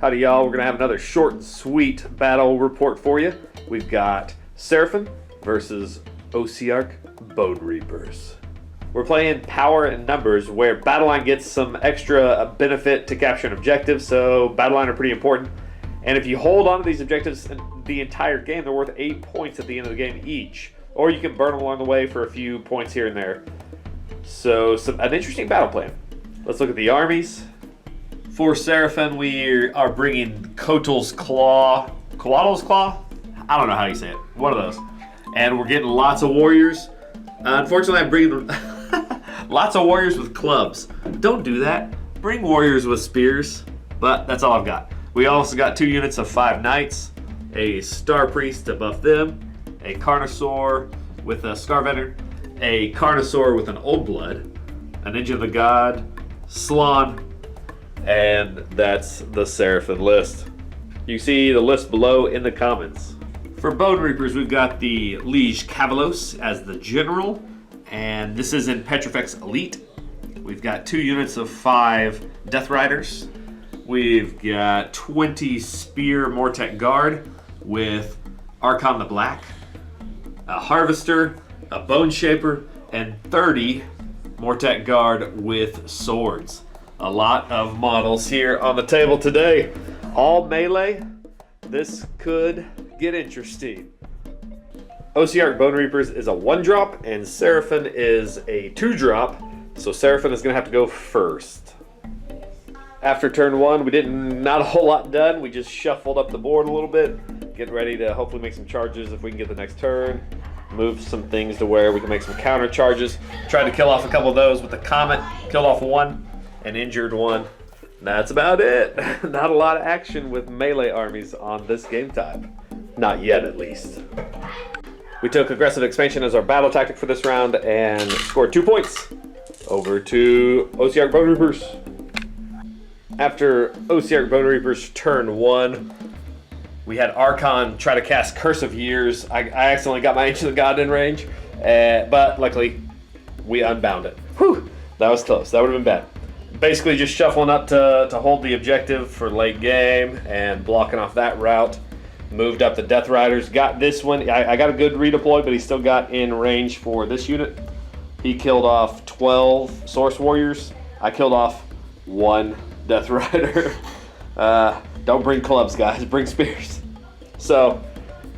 Howdy y'all, we're going to have another short and sweet battle report for you. We've got Seraphon versus OBR Bone Reapers. We're playing power and numbers where Battleline gets some extra benefit to capture an objective, so Battleline are pretty important. And if you hold on to these objectives the entire game, they're worth 8 points at the end of the game each. Or you can burn them along the way for a few points here and there. So an interesting battle plan. Let's look at the armies. For Seraphon, we are bringing Koatl's Claw. Koatl's Claw? I don't know how you say it. One of those. And we're getting lots of warriors. Unfortunately, I'm bringing lots of warriors with clubs. Don't do that. Bring warriors with spears. But that's all I've got. We also got 2 units of 5 knights, a Star Priest to buff them, a Carnosaur with a Scar Veteran, a Carnosaur with an Old Blood, a Ninja of the God, Slan, and that's the Seraphon list. You see the list below in the comments. For Bone Reapers, we've got the Liege Cavalos as the General, and this is in Petrifex Elite. We've got 2 units of 5 Death Riders. We've got 20 Spear Mortek Guard with Archon the Black, a Harvester, a Bone Shaper, and 30 Mortek Guard with swords. A lot of models here on the table today. All melee. This could get interesting. OBR Bone Reapers is a 1-drop and Seraphon is a 2-drop. So Seraphon is going to have to go first. After turn 1, we not a whole lot done. We just shuffled up the board a little bit. Getting ready to hopefully make some charges if we can get the next turn. Move some things to where we can make some counter charges. Tried to kill off a couple of those with the Comet. Killed off 1 and injured 1. That's about it. Not a lot of action with melee armies on this game type. Not yet, at least. We took aggressive expansion as our battle tactic for this round and scored 2 points. Over to OBR Bone Reapers. After OBR Bone Reapers turn 1, we had Archon try to cast Curse of Years. I accidentally got my Ancient of God in range, but luckily we unbound it. Whew, that was close. That would have been bad. Basically just shuffling up to hold the objective for late game and blocking off that route. Moved up the Death Riders. Got this one. I got a good redeploy, but he still got in range for this unit. He killed off 12 Source Warriors. I killed off 1 Death Rider. Don't bring clubs, guys. Bring spears. So,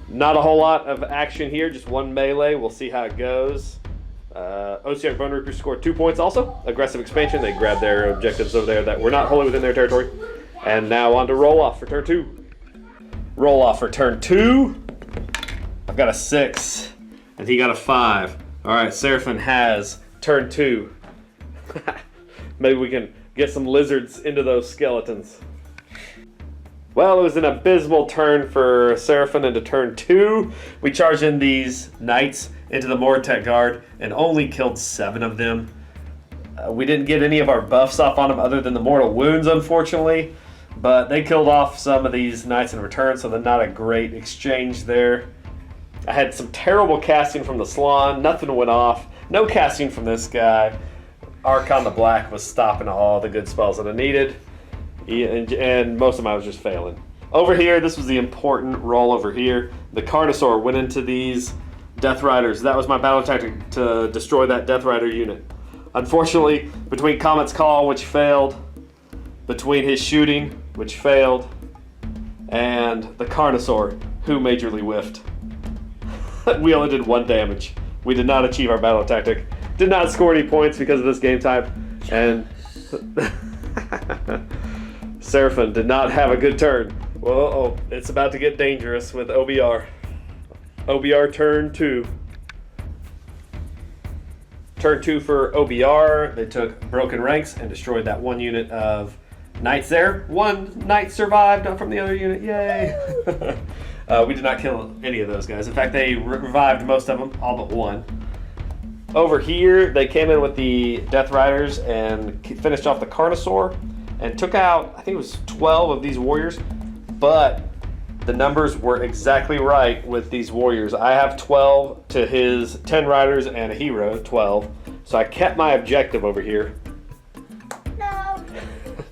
not a whole lot of action here. Just 1 melee. We'll see how it goes. OBR Bone Reapers scored 2 points also. Aggressive expansion. They grabbed their objectives over there that were not wholly within their territory. And now on to roll off for turn 2. Roll off for turn 2. I've got a 6. And he got a 5. Alright, Seraphon has turn 2. Maybe we can get some lizards into those skeletons. Well, it was an abysmal turn for Seraphon into turn 2. We charged in these knights into the Mortek Guard and only killed 7 of them. We didn't get any of our buffs off on them other than the mortal wounds, unfortunately. But they killed off some of these knights in return, so they're not a great exchange there. I had some terrible casting from the Slan. Nothing went off. No casting from this guy. Archon the Black was stopping all the good spells that I needed. And most of them I was just failing. Over here, this was the important roll over here. The Carnosaur went into these Death Riders. That was my battle tactic to destroy that Death Rider unit. Unfortunately, between Comet's Call, which failed, between his shooting, which failed, and the Carnosaur, who majorly whiffed, we only did 1 damage. We did not achieve our battle tactic. Did not score any points because of this game type, and Seraphon did not have a good turn. Whoa, it's about to get dangerous with OBR. OBR turn 2. Turn 2 for OBR. They took broken ranks and destroyed that 1 unit of knights there. 1 knight survived from the other unit. Yay! We did not kill any of those guys. In fact, they revived most of them, all but 1. Over here, they came in with the Death Riders and finished off the Carnosaur and took out, I think it was 12 of these warriors, but the numbers were exactly right with these warriors. I have 12 to his 10 riders and a hero, 12. So I kept my objective over here. No.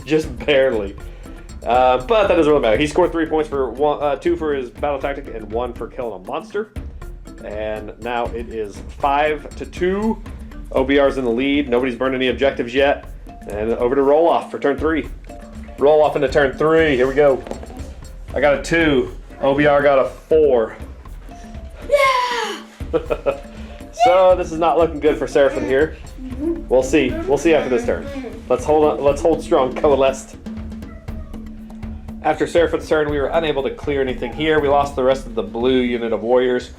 Just barely. But that doesn't really matter. He scored 3 points for 2 for his battle tactic and 1 for killing a monster. And now it is 5-2. OBR's in the lead. Nobody's burned any objectives yet. And over to roll off for turn 3. Roll off into turn 3. Here we go. I got a 2. OBR got a 4. Yeah! So this is not looking good for Seraphon here. We'll see. We'll see after this turn. Let's hold on. Let's hold strong. Coalesced. After Seraphon's turn, we were unable to clear anything here. We lost the rest of the blue unit of warriors.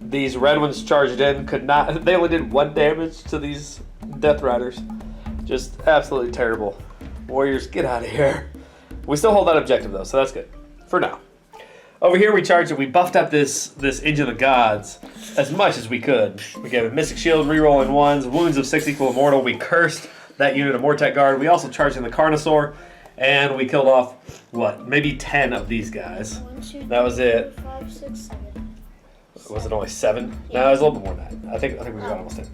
These red ones charged in. Could not. They only did 1 damage to these Death Riders. Just absolutely terrible. Warriors, get out of here. We still hold that objective though, so that's good for now. Over here we charged it. We buffed up this Engine of the Gods as much as we could. We gave it Mystic Shield, rerolling 1s, wounds of 6 equal immortal. We cursed that unit of Mortek Guard. We also charged in the Carnosaur, and we killed off, what, maybe 10 of these guys. 1, 2, that was it. 5, 6, 7. Was it only 7? Yeah. No, it was a little bit more than that. I think we got almost 10.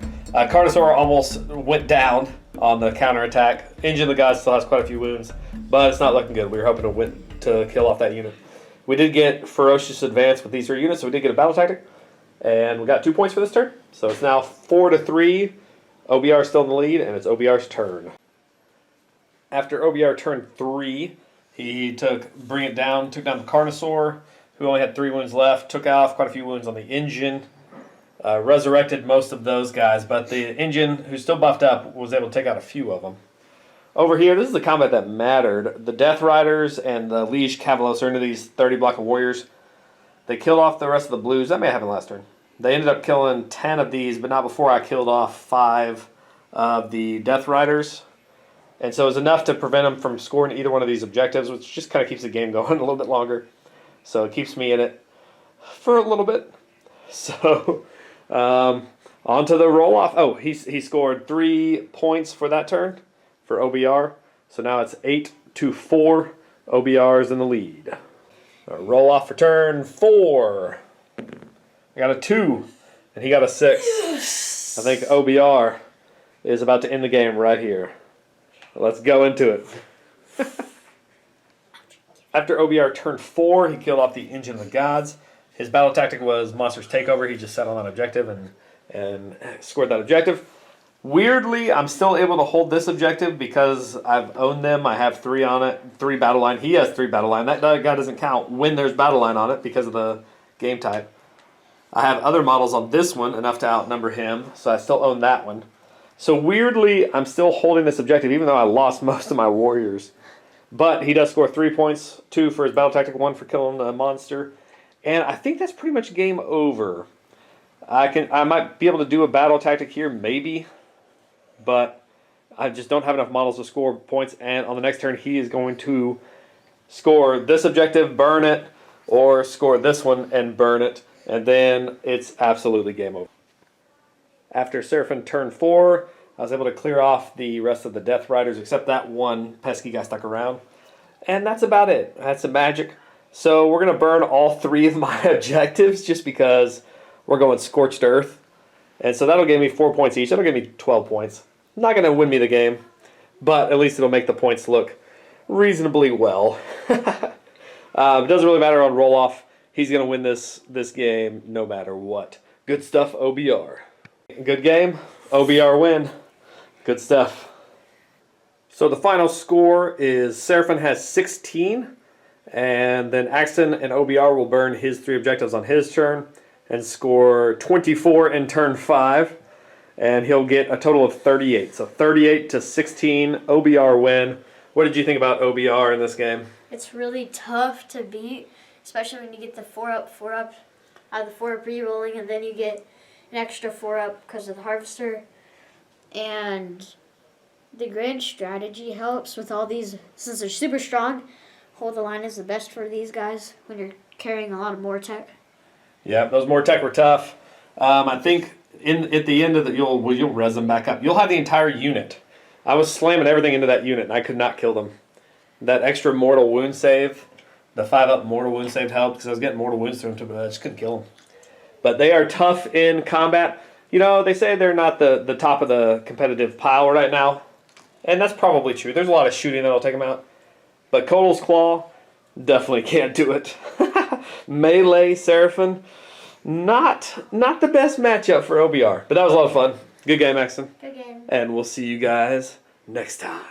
Carnosaur almost went down on the counterattack. Engine of the Gods still has quite a few wounds, but it's not looking good. We were hoping to kill off that unit. We did get Ferocious Advance with these 3 units, so we did get a battle tactic. And we got 2 points for this turn. So it's now 4-3. OBR still in the lead, and it's OBR's turn. After OBR turned 3, he took down the Carnosaur, who only had 3 wounds left, took off quite a few wounds on the engine, resurrected most of those guys, but the engine, who's still buffed up, was able to take out a few of them. Over here, this is the combat that mattered. The Death Riders and the Liege Cavalos are into these 30 block of warriors. They killed off the rest of the blues. That may have happened last turn. They ended up killing 10 of these, but not before I killed off 5 of the Death Riders. And so it was enough to prevent them from scoring either one of these objectives, which just kind of keeps the game going a little bit longer. So it keeps me in it for a little bit. So on to the roll-off. Oh, he scored 3 points for that turn for OBR. So now it's 8-4. OBR's in the lead. Roll-off for turn 4. I got a 2, and he got a 6. Yes. I think OBR is about to end the game right here. Let's go into it. After OBR turned 4, he killed off the Engine of the Gods. His battle tactic was Monsters Takeover. He just sat on that objective and scored that objective. Weirdly, I'm still able to hold this objective because I've owned them. I have 3 on it, 3 battle line. He has 3 battle line. That guy doesn't count when there's battle line on it because of the game type. I have other models on this one, enough to outnumber him, so I still own that one. So weirdly, I'm still holding this objective, even though I lost most of my warriors. But he does score 3 points, 2 for his battle tactic, 1 for killing a monster. And I think that's pretty much game over. I might be able to do a battle tactic here, maybe. But I just don't have enough models to score points. And on the next turn, he is going to score this objective, burn it, or score this one and burn it. And then it's absolutely game over. After Seraphon turned 4, I was able to clear off the rest of the Death Riders, except that one pesky guy stuck around. And that's about it. I had some magic. So we're going to burn all 3 of my objectives just because we're going Scorched Earth. And so that'll give me 4 points each. That'll give me 12 points. Not going to win me the game, but at least it'll make the points look reasonably well. It doesn't really matter on roll-off. He's going to win this game no matter what. Good stuff, OBR. Good game. OBR win. Good stuff. So the final score is Seraphon has 16, and then Axton and OBR will burn his 3 objectives on his turn and score 24 in turn 5, and he'll get a total of 38. So 38-16, OBR win. What did you think about OBR in this game? It's really tough to beat, especially when you get the 4-up out of the 4-up re-rolling, and then you get an extra 4-up because of the Harvester. And the grand strategy helps with all these, since they're super strong. Hold the line is the best for these guys when you're carrying a lot of Mortek. Yeah, those Mortek were tough. I think at the end of the you'll res them back up. You'll have the entire unit. I was slamming everything into that unit, and I could not kill them. That extra mortal wound save, the 5-up mortal wound save helped because I was getting mortal wounds through them, but I just couldn't kill them. But they are tough in combat. You know, they say they're not the top of the competitive pile right now. And that's probably true. There's a lot of shooting that'll take them out. But Koatl's Claw, definitely can't do it. Melee Seraphon, not the best matchup for OBR. But that was a lot of fun. Good game, Maxton. Good game. And we'll see you guys next time.